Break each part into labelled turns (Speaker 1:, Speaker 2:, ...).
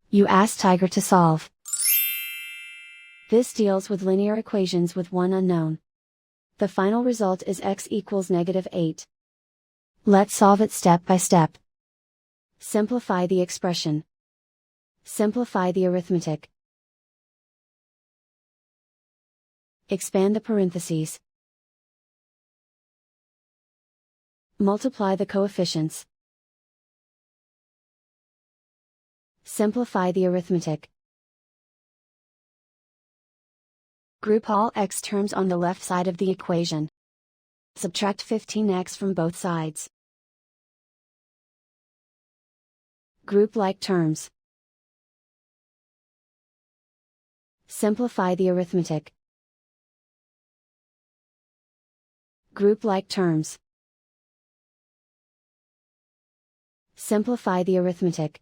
Speaker 1: You ask Tiger to solve. This deals with linear equations with one unknown. The final result is x equals -8. Let's solve it step by step. Simplify the expression. Simplify the arithmetic. Expand the parentheses. Multiply the coefficients. Simplify the arithmetic. Group all x terms on the left side of the equation. Subtract 15x from both sides. Group like terms. Simplify the arithmetic. Group like terms. Simplify the arithmetic.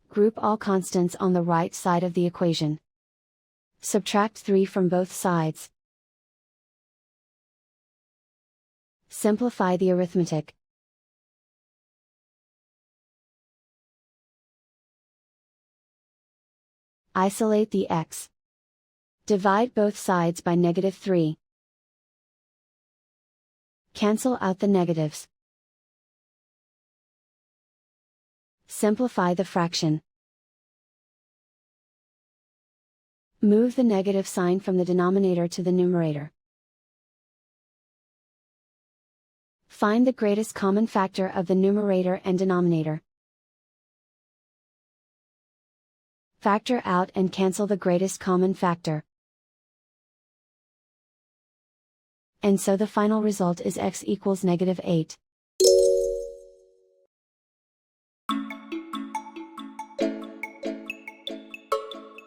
Speaker 1: Group all constants on the right side of the equation. Subtract 3 from both sides. Simplify the arithmetic. Isolate the x. Divide both sides by -3. Cancel out the negatives. Simplify the fraction. Move the negative sign from the denominator to the numerator. Find the greatest common factor of the numerator and denominator. Factor out and cancel the greatest common factor. And so the final result is x equals -8.